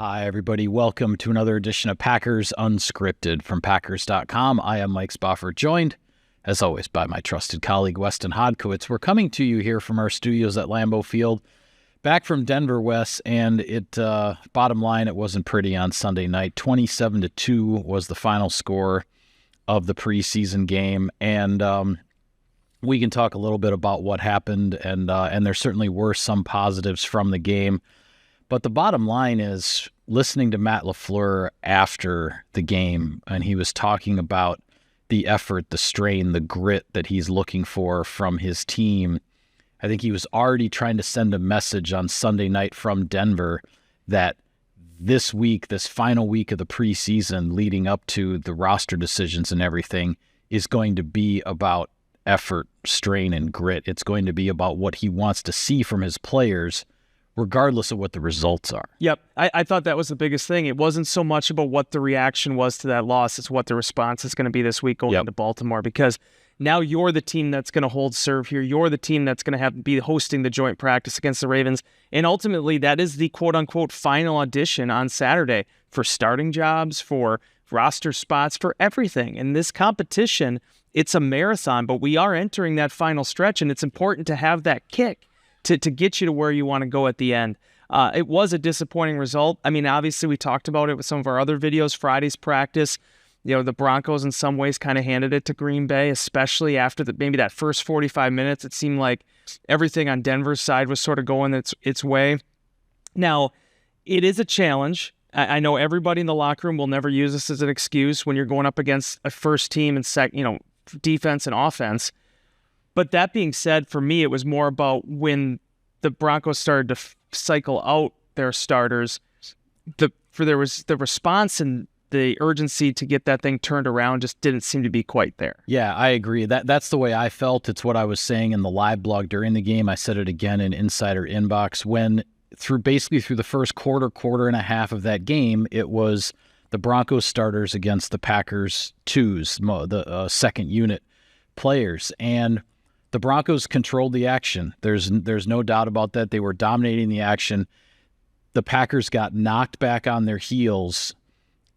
Hi, everybody. Welcome to another edition of Packers Unscripted from Packers.com. I am Mike Spofford, joined, as always, by my trusted colleague, Weston Hodkowitz. We're coming to you here from our studios at Lambeau Field, back from Denver, Wes, and bottom line, it wasn't pretty on Sunday night. 27-2 was the final score of the preseason game, and we can talk a little bit about what happened, and there certainly were some positives from the game. But the bottom line is listening to Matt LaFleur after the game, and he was talking about the effort, the strain, the grit that he's looking for from his team. I think he was already trying to send a message on Sunday night from Denver that this week, this final week of the preseason leading up to the roster decisions and everything, is going to be about effort, strain, and grit. It's going to be about what he wants to see from his players, regardless of what the results are. Yep. I thought that was the biggest thing. It wasn't so much about what the reaction was to that loss. It's what the response is going to be this week going into Baltimore, because now you're the team that's going to hold serve here. You're the team that's going to be hosting the joint practice against the Ravens. And ultimately, that is the quote-unquote final audition on Saturday for starting jobs, for roster spots, for everything. In this competition, it's a marathon, but we are entering that final stretch, and it's important to have that kick to get you to where you want to go at the end. It was a disappointing result. I mean, obviously, we talked about it with some of our other videos. Friday's practice, the Broncos in some ways kind of handed it to Green Bay, especially after maybe that first 45 minutes. It seemed like everything on Denver's side was sort of going its way. Now, it is a challenge. I know everybody in the locker room will never use this as an excuse when you're going up against a first team and defense and offense. But that being said, for me, it was more about when the Broncos started to cycle out their starters, there was the response and the urgency to get that thing turned around just didn't seem to be quite there. Yeah, I agree. That's the way I felt. It's what I was saying in the live blog during the game. I said it again in Insider Inbox. When through the first quarter and a half of that game, it was the Broncos starters against the Packers twos, the second unit players, and the Broncos controlled the action. There's no doubt about that. They were dominating the action. The Packers got knocked back on their heels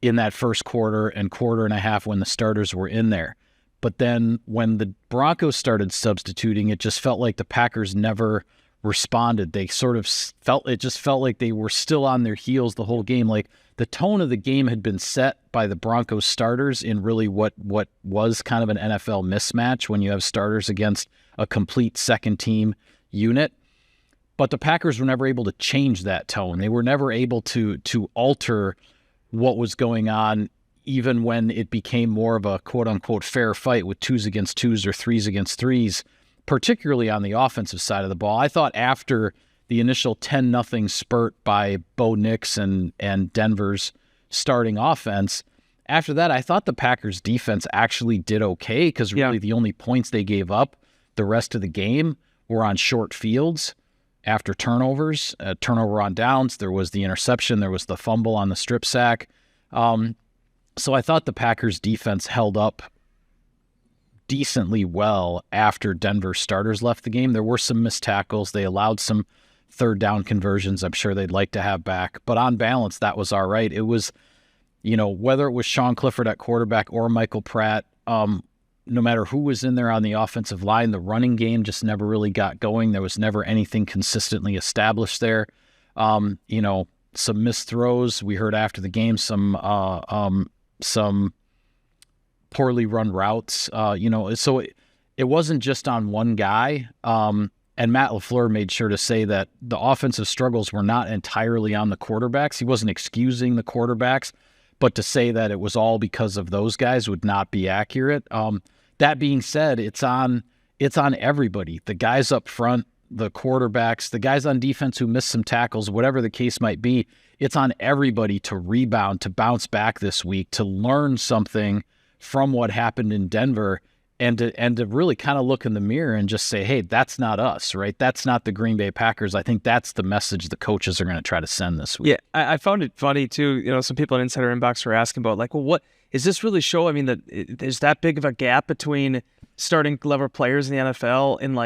in that first quarter and a half when the starters were in there. But then when the Broncos started substituting, it just felt like the Packers never responded. They sort of felt like they were still on their heels the whole game. Like the tone of the game had been set by the Broncos starters in really what was kind of an NFL mismatch when you have starters against a complete second team unit. But the Packers were never able to change that tone. They were never able to alter what was going on, even when it became more of a quote unquote fair fight with 2s against 2s or 3s against 3s, particularly on the offensive side of the ball. I thought after the initial 10-0 spurt by Bo Nix and Denver's starting offense, after that, I thought the Packers defense actually did okay, because really the only points they gave up the rest of the game were on short fields after turnovers, turnover on downs. There was the interception. There was the fumble on the strip sack. So I thought the Packers defense held up decently well after Denver starters left the game. There were some missed tackles. They allowed some third down conversions I'm sure they'd like to have back. But on balance, that was all right. It was, whether it was Sean Clifford at quarterback or Michael Pratt, no matter who was in there on the offensive line, the running game just never really got going. There was never anything consistently established there. Some missed throws. We heard after the game some poorly run routes. So it wasn't just on one guy. And Matt LaFleur made sure to say that the offensive struggles were not entirely on the quarterbacks. He wasn't excusing the quarterbacks, but to say that it was all because of those guys would not be accurate. That being said, it's on everybody. The guys up front, the quarterbacks, the guys on defense who missed some tackles, whatever the case might be, it's on everybody to rebound, to bounce back this week, to learn something from what happened in Denver, and to really kind of look in the mirror and just say, hey, that's not us, right? That's not the Green Bay Packers. I think that's the message the coaches are going to try to send this week. Yeah, I found it funny, too. Some people in Insider Inbox were asking about, what is this really show? I mean, there's that big of a gap between starting level players in the NFL and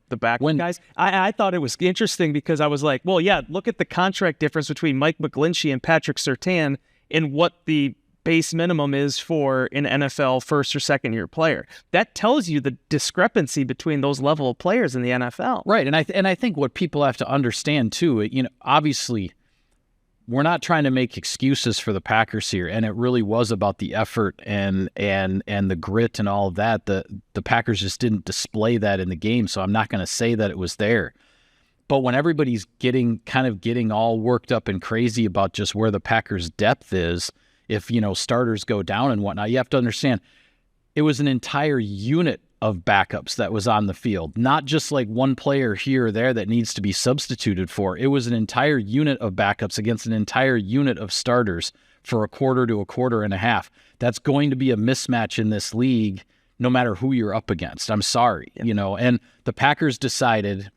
the back guys. I thought it was interesting because I was like, well, yeah, look at the contract difference between Mike McGlinchey and Patrick Surtain and what the base minimum is for an NFL first or second year player. That tells you the discrepancy between those level of players in the NFL. Right. And I think what people have to understand too, obviously we're not trying to make excuses for the Packers here, and it really was about the effort and the grit and all of that. The Packers just didn't display that in the game, so I'm not going to say that it was there. But when everybody's getting all worked up and crazy about just where the Packers' depth is, if starters go down and whatnot, you have to understand it was an entire unit of backups that was on the field, not just like one player here or there that needs to be substituted for. It was an entire unit of backups against an entire unit of starters for a quarter to a quarter and a half. That's going to be a mismatch in this league no matter who you're up against. I'm sorry, and the Packers decided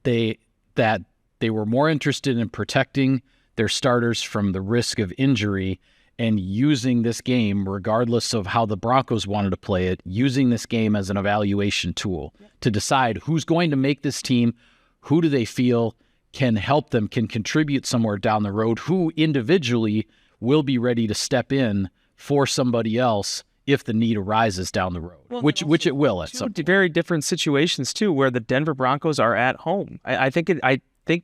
that they were more interested in protecting their starters from the risk of injury and using this game, regardless of how the Broncos wanted to play it, using this game as an evaluation tool to decide who's going to make this team, who do they feel can help them, can contribute somewhere down the road, who individually will be ready to step in for somebody else if the need arises down the road, which it will at some point. Very different situations, too, where the Denver Broncos are at home. I think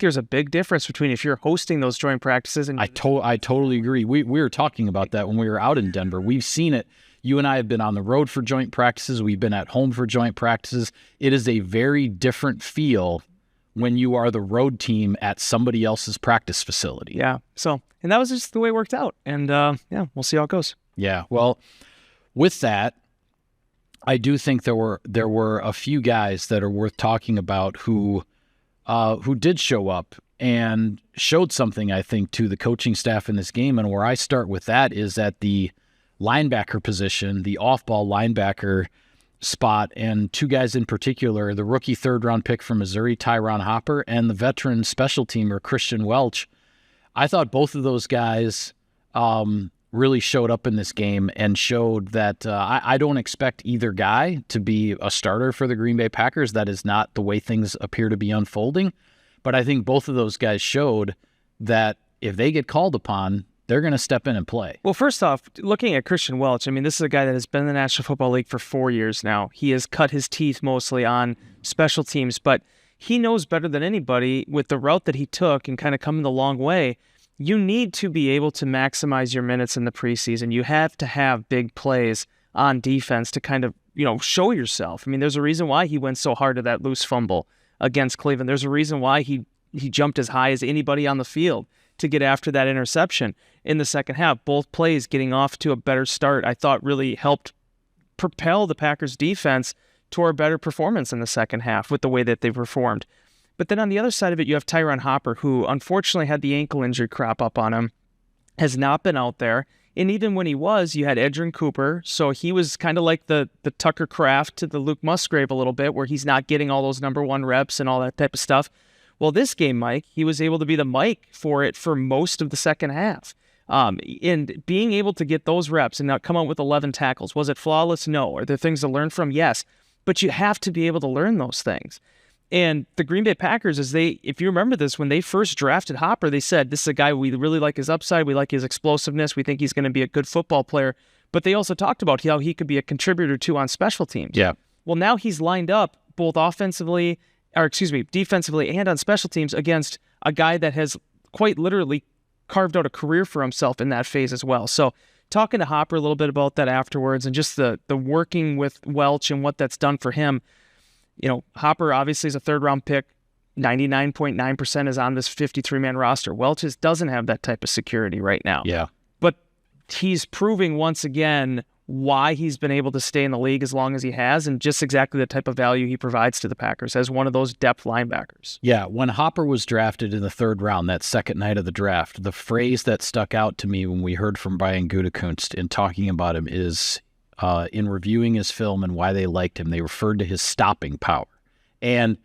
there's a big difference between if you're hosting those joint practices and I totally agree. We were talking about that when we were out in Denver. We've seen it. You and I have been on the road for joint practices. We've been at home for joint practices. It is a very different feel when you are the road team at somebody else's practice facility. Yeah. So, and that was just the way it worked out. And we'll see how it goes. Yeah. Well, with that, I do think there were a few guys that are worth talking about who did show up and showed something, I think, to the coaching staff in this game. And where I start with that is at the linebacker position, the off-ball linebacker spot, and two guys in particular, the rookie third-round pick from Missouri, Tyron Hopper, and the veteran special teamer, Christian Welch. I thought both of those guys really showed up in this game and showed that I don't expect either guy to be a starter for the Green Bay Packers. That is not the way things appear to be unfolding. But I think both of those guys showed that if they get called upon, they're going to step in and play. Well, first off, looking at Christian Welch, I mean, this is a guy that has been in the National Football League for 4 years now. He has cut his teeth mostly on special teams, but he knows better than anybody with the route that he took and kind of coming the long way. You need to be able to maximize your minutes in the preseason. You have to have big plays on defense to kind of, show yourself. I mean, there's a reason why he went so hard to that loose fumble against Cleveland. There's a reason why he jumped as high as anybody on the field to get after that interception in the second half. Both plays getting off to a better start, I thought, really helped propel the Packers defense toward a better performance in the second half with the way that they performed. But then on the other side of it, you have Tyron Hopper, who unfortunately had the ankle injury crop up on him, has not been out there. And even when he was, you had Edgerrin Cooper, so he was kind of like the Tucker Kraft to the Luke Musgrave a little bit, where he's not getting all those number one reps and all that type of stuff. Well, this game, Mike, he was able to be the Mike for it for most of the second half. And being able to get those reps and not come out with 11 tackles, was it flawless? No. Are there things to learn from? Yes. But you have to be able to learn those things. And the Green Bay Packers, if you remember this, when they first drafted Hopper, they said, this is a guy, we really like his upside, we like his explosiveness, we think he's going to be a good football player. But they also talked about how he could be a contributor too on special teams. Yeah. Well, now he's lined up both defensively and on special teams against a guy that has quite literally carved out a career for himself in that phase as well. So talking to Hopper a little bit about that afterwards and just the working with Welch and what that's done for him. Hopper obviously is a third-round pick. 99.9% is on this 53-man roster. Welch doesn't have that type of security right now. Yeah. But he's proving once again why he's been able to stay in the league as long as he has and just exactly the type of value he provides to the Packers as one of those depth linebackers. Yeah, when Hopper was drafted in the third round, that second night of the draft, the phrase that stuck out to me when we heard from Brian Gutekunst in talking about him is, in reviewing his film and why they liked him, they referred to his stopping power. And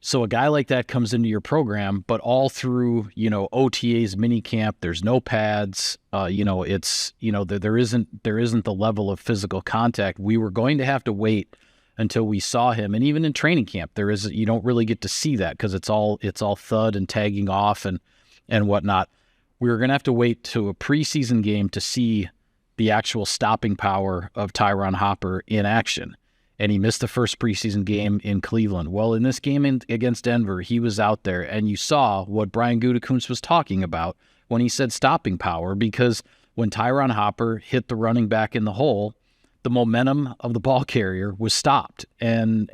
So a guy like that comes into your program, but all through, OTAs, mini camp, there's no pads. It's, there isn't the level of physical contact. We were going to have to wait until we saw him. And even in training camp, you don't really get to see that because it's all thud and tagging off and whatnot. We were going to have to wait to a preseason game to see the actual stopping power of Tyron Hopper in action. And he missed the first preseason game in Cleveland. Well, in this game against Denver, he was out there, and you saw what Brian Gutekunst was talking about when he said stopping power, because when Tyron Hopper hit the running back in the hole, the momentum of the ball carrier was stopped. And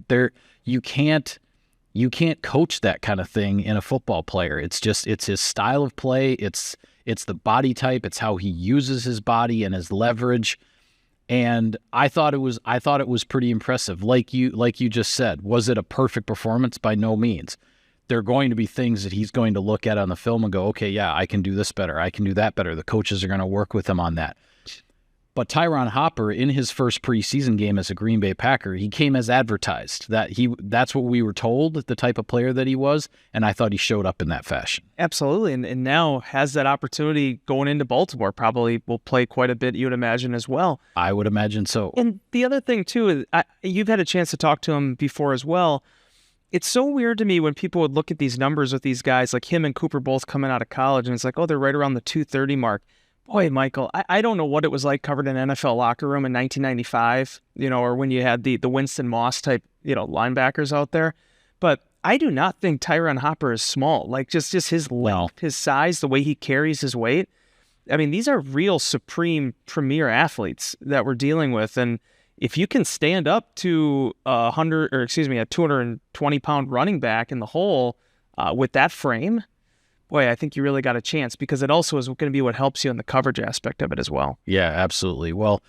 there you can't coach that kind of thing in a football player. It's his style of play. It's the body type. It's how he uses his body and his leverage. And I thought it was pretty impressive. Like you just said, was it a perfect performance? By no means. There are going to be things that he's going to look at on the film and go, okay, yeah, I can do this better. I can do that better. The coaches are going to work with him on that. But Tyron Hopper, in his first preseason game as a Green Bay Packer, he came as advertised. That's what we were told, the type of player that he was, and I thought he showed up in that fashion. Absolutely, and now has that opportunity going into Baltimore. Probably will play quite a bit, you would imagine, as well. I would imagine so. And the other thing, too, is you've had a chance to talk to him before as well. It's so weird to me when people would look at these numbers with these guys, like him and Cooper both coming out of college, and it's like, oh, they're right around the 230 mark. Boy, Michael, I don't know what it was like covered in an NFL locker room in 1995, or when you had the Winston Moss type, linebackers out there. But I do not think Tyron Hopper is small. Like just his length, his size, the way he carries his weight. I mean, these are real supreme premier athletes that we're dealing with. And if you can stand up to a 220-pound running back in the hole with that frame, boy, I think you really got a chance, because it also is going to be what helps you in the coverage aspect of it as well. Yeah, absolutely. Well,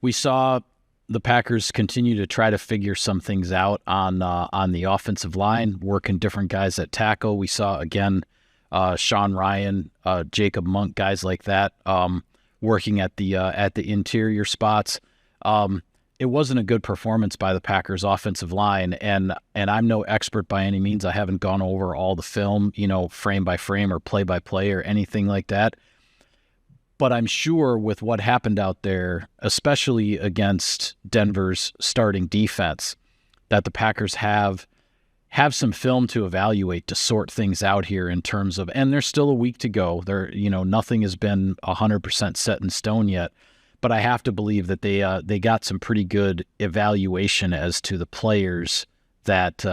we saw the Packers continue to try to figure some things out on the offensive line, working different guys at tackle. We saw, again, Sean Ryan, Jacob Monk, guys like that, working at the interior spots. It wasn't a good performance by the Packers offensive line, and I'm no expert by any means. I haven't gone over all the film, frame by frame or play by play or anything like that. But I'm sure with what happened out there, especially against Denver's starting defense, that the Packers have some film to evaluate to sort things out here in terms of, and there's still a week to go. Nothing has been 100% set in stone yet. But I have to believe that they got some pretty good evaluation as to the players that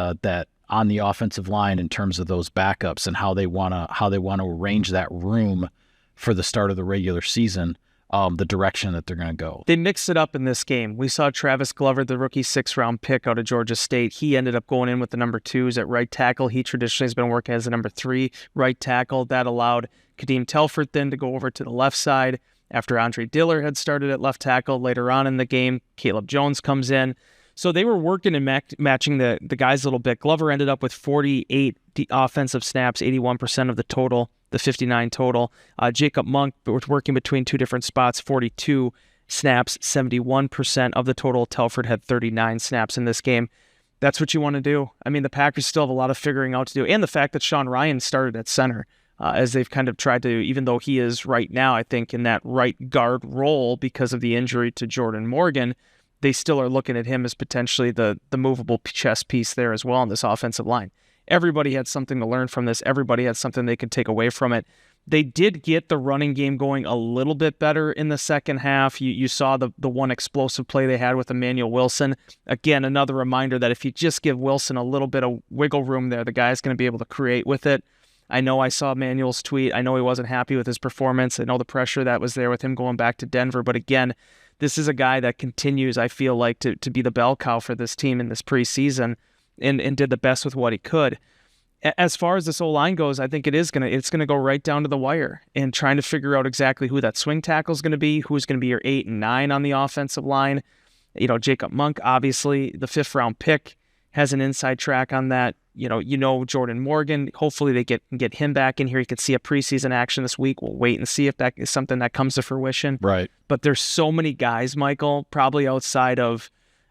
on the offensive line in terms of those backups and how they want to arrange that room for the start of the regular season, the direction that they're going to go. They mixed it up in this game. We saw Travis Glover, the rookie 6th-round pick out of Georgia State. He ended up going in with the number 2s at right tackle. He traditionally has been working as the number 3 right tackle. That allowed Kadeem Telford then to go over to the left side. After Andre Diller had started at left tackle later on in the game, Caleb Jones comes in. So they were working and matching the guys a little bit. Glover ended up with 48 offensive snaps, 81% of the total, the 59 total. Jacob Monk was working between two different spots, 42 snaps, 71% of the total. Telford had 39 snaps in this game. That's what you want to do. I mean, the Packers still have a lot of figuring out to do. And the fact that Sean Ryan started at center. As they've kind of tried to, even though he is right now, I think, in that right guard role because of the injury to Jordan Morgan, they still are looking at him as potentially the movable chess piece there as well on this offensive line. Everybody had something to learn from this. Everybody had something they could take away from it. They did get the running game going a little bit better in the second half. You saw the one explosive play they had with Emmanuel Wilson. Again, another reminder that if you just give Wilson a little bit of wiggle room there, the guy's going to be able to create with it. I know I saw Manuel's tweet. I know he wasn't happy with his performance. I know the pressure that was there with him going back to Denver. But again, this is a guy that continues, I feel like, to be the bell cow for this team in this preseason and did the best with what he could. As far as this O-line goes, I think it's gonna go right down to the wire and trying to figure out exactly who that swing tackle is going to be, who's going to be your 8 and 9 on the offensive line. Jacob Monk, obviously, the 5th-round pick, has an inside track on that. Jordan Morgan, hopefully they get him back in here. You could see a preseason action this week. We'll wait and see if that is something that comes to fruition. Right. But there's so many guys, Michael, probably outside of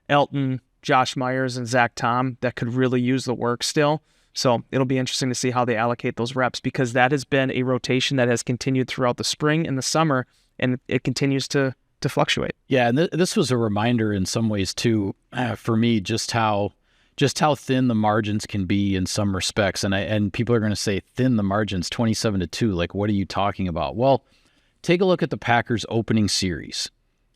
Elton, Josh Myers and Zach Tom that could really use the work still. So it'll be interesting to see how they allocate those reps, because that has been a rotation that has continued throughout the spring and the summer, and it continues to fluctuate. Yeah, and this was a reminder in some ways too, for me, just how thin the margins can be in some respects. And people are going to say, thin the margins, 27-2. Like, what are you talking about? Well, take a look at the Packers' opening series.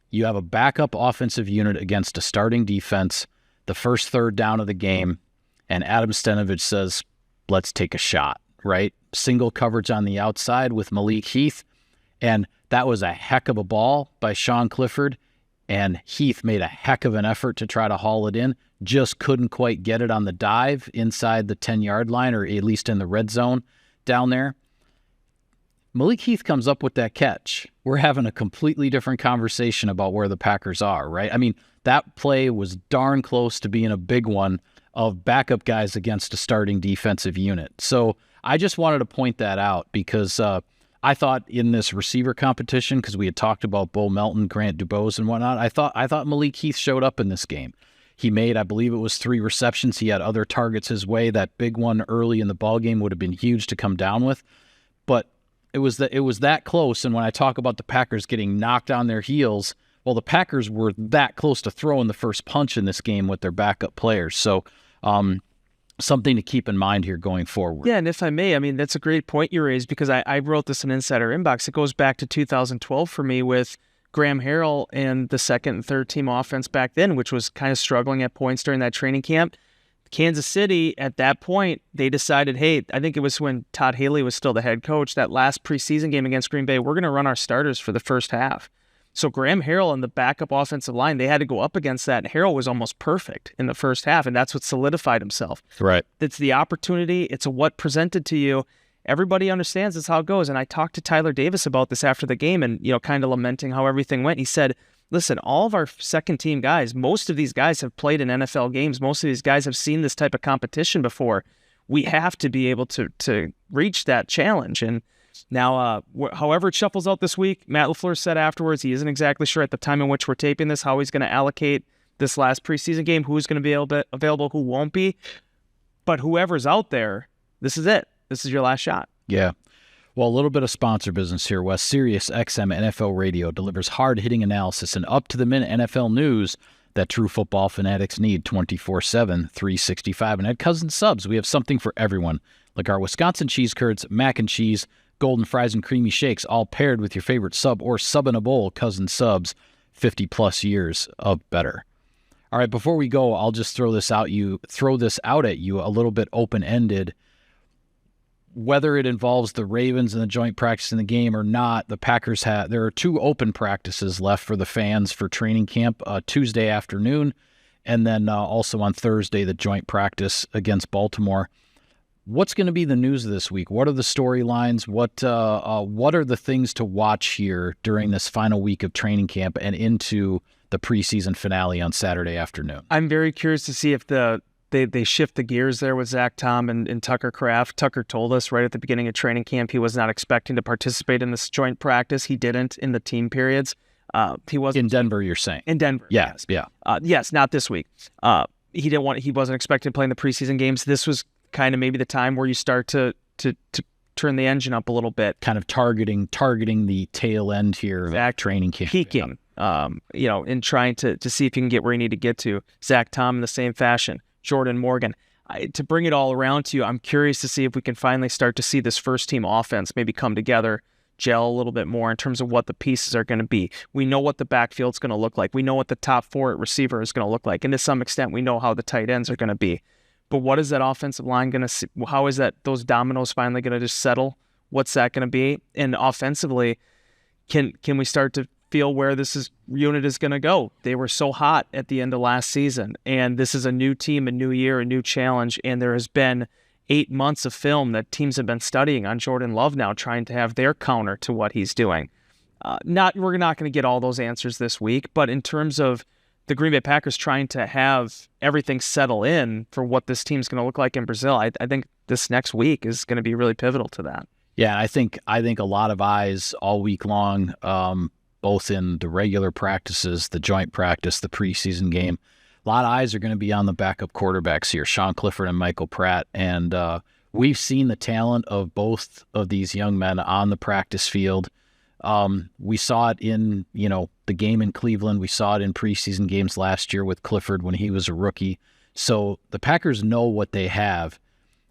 You have a backup offensive unit against a starting defense, the first third down of the game, and Adam Stenavich says, let's take a shot, right? Single coverage on the outside with Malik Heath, and that was a heck of a ball by Sean Clifford, and Heath made a heck of an effort to try to haul it in, just couldn't quite get it on the dive inside the 10-yard line, or at least in the red zone down there. Malik Heath comes up with that catch. We're having a completely different conversation about where the Packers are, right? I mean, that play was darn close to being a big one of backup guys against a starting defensive unit. So I just wanted to point that out, because I thought in this receiver competition, because we had talked about Bo Melton, Grant Dubose, and whatnot, I thought Malik Heath showed up in this game. He made, I believe it was 3 receptions. He had other targets his way. That big one early in the ball game would have been huge to come down with, but it was that close. And when I talk about the Packers getting knocked on their heels, well, the Packers were that close to throwing the first punch in this game with their backup players. So something to keep in mind here going forward. Yeah, and if I may, I mean, that's a great point you raised, because I wrote this in Insider Inbox. It goes back to 2012 for me with Graham Harrell and the second and third team offense back then, which was kind of struggling at points during that training camp. Kansas City, at that point, they decided, hey, I think it was when Todd Haley was still the head coach, that last preseason game against Green Bay, we're going to run our starters for the first half. So Graham Harrell and the backup offensive line, they had to go up against that, and Harrell was almost perfect in the first half, and that's what solidified himself. Right. It's the opportunity. It's what presented to you. Everybody understands that's how it goes. And I talked to Tyler Davis about this after the game, and kind of lamenting how everything went. He said, listen, all of our second-team guys, most of these guys have played in NFL games. Most of these guys have seen this type of competition before. We have to be able to reach that challenge. And now, however it shuffles out this week, Matt LaFleur said afterwards he isn't exactly sure at the time in which we're taping this how he's going to allocate this last preseason game, who's going to be available, who won't be. But whoever's out there, this is it. This is your last shot. Yeah. Well, a little bit of sponsor business here, Wes. Sirius XM NFL Radio delivers hard-hitting analysis and up-to-the-minute NFL news that true football fanatics need 24/7, 365. And at Cousins Subs, we have something for everyone, like our Wisconsin cheese curds, mac and cheese, golden fries, and creamy shakes, all paired with your favorite sub or sub in a bowl. Cousins Subs, 50-plus years of better. All right, before we go, I'll just throw this out at you a little bit open-ended. Whether it involves the Ravens and the joint practice in the game or not, the Packers there are 2 open practices left for the fans for training camp, Tuesday afternoon, and then also on Thursday, the joint practice against Baltimore. What's going to be the news of this week? What are the storylines? What are the things to watch here during this final week of training camp and into the preseason finale on Saturday afternoon? I'm very curious to see if they shift the gears there with Zach Tom and Tucker Kraft. Tucker told us right at the beginning of training camp he was not expecting to participate in this joint practice. He didn't in the team periods. He wasn't in Denver. You're saying in Denver? Yes, yeah. Yes, not this week. He wasn't expecting to play in the preseason games. This was kind of maybe the time where you start to turn the engine up a little bit, kind of targeting the tail end here of training camp, peaking. And trying to see if you can get where you need to get to. Zach Tom in the same fashion. Jordan Morgan. To bring it all around to you, I'm curious to see if we can finally start to see this first-team offense maybe come together, gel a little bit more in terms of what the pieces are going to be. We know what the backfield's going to look like. We know what the top 4 at receiver is going to look like. And to some extent, we know how the tight ends are going to be. But what is that offensive line going to see? How is those dominoes finally going to just settle? What's that going to be? And offensively, can we start to feel where this unit is going to go? They were so hot at the end of last season, and this is a new team, a new year, a new challenge, and there has been 8 months of film that teams have been studying on Jordan Love now, trying to have their counter to what he's doing. We're not going to get all those answers this week, but in terms of the Green Bay Packers trying to have everything settle in for what this team's going to look like in Brazil, I think this next week is going to be really pivotal to that. Yeah, I think a lot of eyes all week long, both in the regular practices, the joint practice, the preseason game. lot of eyes are going to be on the backup quarterbacks here, Sean Clifford and Michael Pratt. And we've seen the talent of both of these young men on the practice field. We saw it in, the game in Cleveland. We saw it in preseason games last year with Clifford when he was a rookie. So the Packers know what they have.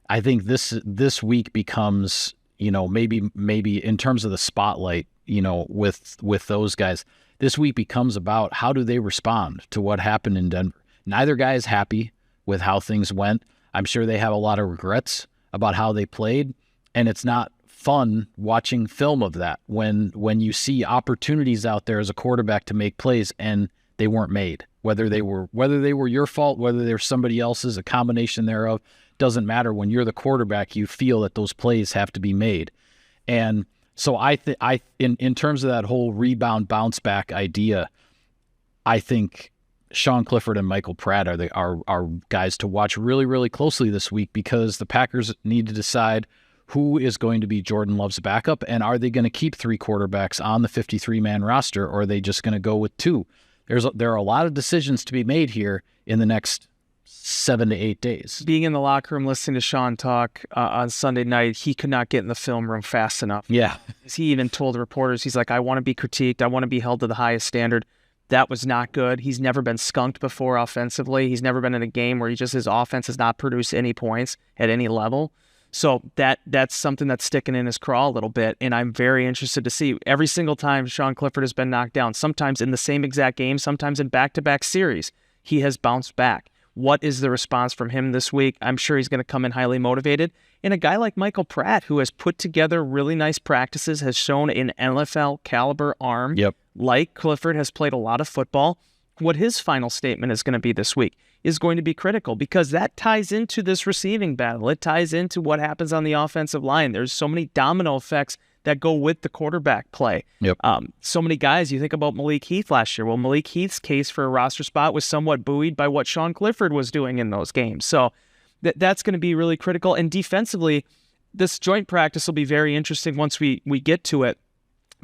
I think this week becomes, maybe in terms of the spotlight, with those guys, this week becomes about how do they respond to what happened in Denver. Neither guy is happy with how things went. I'm sure they have a lot of regrets about how they played, and it's not fun watching film of that when you see opportunities out there as a quarterback to make plays and they weren't made. Whether they were your fault, whether they're somebody else's, a combination thereof, doesn't matter. When you're the quarterback, you feel that those plays have to be made. And so in terms of that whole rebound bounce back idea, I think Sean Clifford and Michael Pratt are guys to watch really, really closely this week, because the Packers need to decide who is going to be Jordan Love's backup, and are they going to keep 3 quarterbacks on the 53-man roster, or are they just going to go with 2? There are a lot of decisions to be made here in the next 7 to 8 days. Being in the locker room listening to Sean talk on Sunday night, he could not get in the film room fast enough. Yeah. He even told the reporters, he's like, I want to be critiqued. I want to be held to the highest standard. That was not good. He's never been skunked before offensively. He's never been in a game where his offense has not produced any points at any level. So that's something that's sticking in his craw a little bit, and I'm very interested to see. Every single time Sean Clifford has been knocked down, sometimes in the same exact game, sometimes in back-to-back series, he has bounced back. What is the response from him this week? I'm sure he's going to come in highly motivated. And a guy like Michael Pratt, who has put together really nice practices, has shown an NFL caliber arm. Yep. Like Clifford, has played a lot of football. What his final statement is going to be this week is going to be critical, because that ties into this receiving battle. It ties into what happens on the offensive line. There's so many domino effects that go with the quarterback play. Yep. So many guys, you think about Malik Heath last year. Well, Malik Heath's case for a roster spot was somewhat buoyed by what Sean Clifford was doing in those games. So that's going to be really critical. And defensively, this joint practice will be very interesting once we get to it,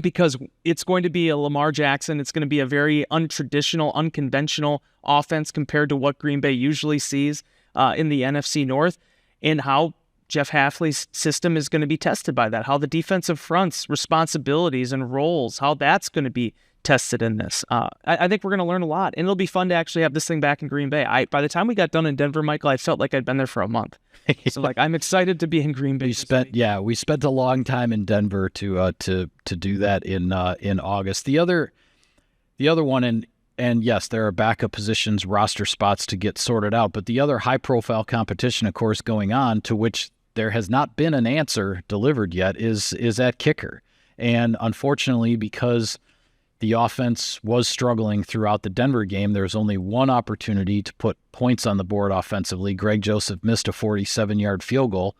because it's going to be a Lamar Jackson. It's going to be a very untraditional, unconventional offense compared to what Green Bay usually sees in the NFC North, and how Jeff Hafley's system is going to be tested by that, how the defensive front's responsibilities and roles, how that's going to be tested in this. I think we're going to learn a lot, and it'll be fun to actually have this thing back in Green Bay. By the time we got done in Denver, Michael, I felt like I'd been there for a month. So I'm excited to be in Green Bay. We spent a long time in Denver to do that in August. The other one, and yes, there are backup positions, roster spots to get sorted out, but the other high profile competition, of course, going on, to which there has not been an answer delivered yet, is at kicker. And unfortunately, because the offense was struggling throughout the Denver game, there was only one opportunity to put points on the board offensively. Greg Joseph missed a 47-yard field goal,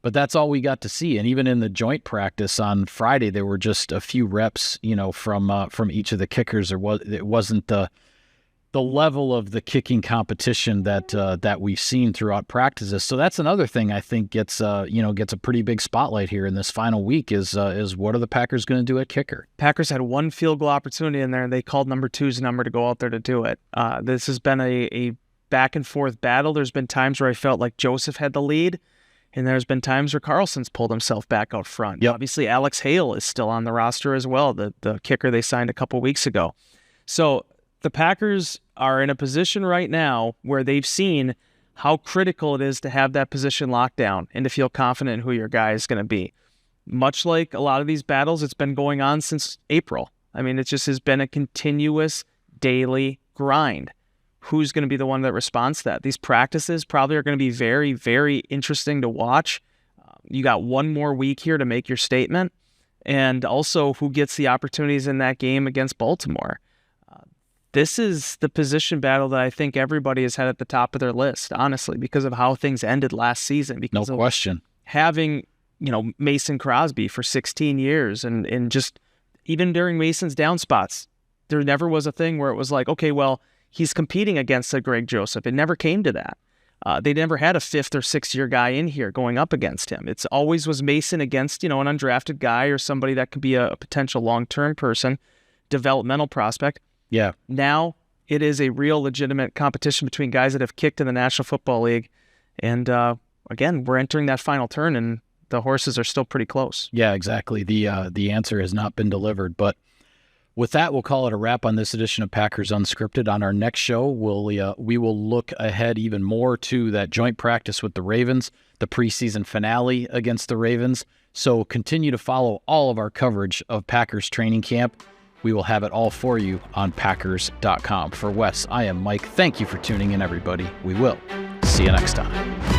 but that's all we got to see. And even in the joint practice on Friday, there were just a few reps, from each of the kickers. It wasn't the level of the kicking competition that we've seen throughout practices. So that's another thing I think gets a pretty big spotlight here in this final week is what are the Packers going to do at kicker? Packers had one field goal opportunity in there, and they called number 2's number to go out there to do it. This has been a back and forth battle. There's been times where I felt like Joseph had the lead, and there's been times where Carlson's pulled himself back out front. Yep. Obviously, Alex Hale is still on the roster as well, the kicker they signed a couple weeks ago. So the Packers are in a position right now where they've seen how critical it is to have that position locked down and to feel confident in who your guy is going to be. Much like a lot of these battles, it's been going on since April. I mean, it just has been a continuous daily grind. Who's going to be the one that responds to that? These practices probably are going to be very, very interesting to watch. You got one more week here to make your statement, and also who gets the opportunities in that game against Baltimore. This is the position battle that I think everybody has had at the top of their list, honestly, because of how things ended last season. Because no question. Having, Mason Crosby for 16 years and just even during Mason's down spots, there never was a thing where it was like, okay, well, he's competing against a Greg Joseph. It never came to that. They never had a 5th or 6th year guy in here going up against him. It's always was Mason against, an undrafted guy or somebody that could be a potential long-term person, developmental prospect. Yeah. Now it is a real legitimate competition between guys that have kicked in the National Football League. And again, we're entering that final turn, and the horses are still pretty close. Yeah, exactly. The answer has not been delivered. With that, we'll call it a wrap on this edition of Packers Unscripted. On our next show, we will look ahead even more to that joint practice with the Ravens, the preseason finale against the Ravens. So continue to follow all of our coverage of Packers training camp. We will have it all for you on Packers.com. For Wes, I am Mike. Thank you for tuning in, everybody. We will see you next time.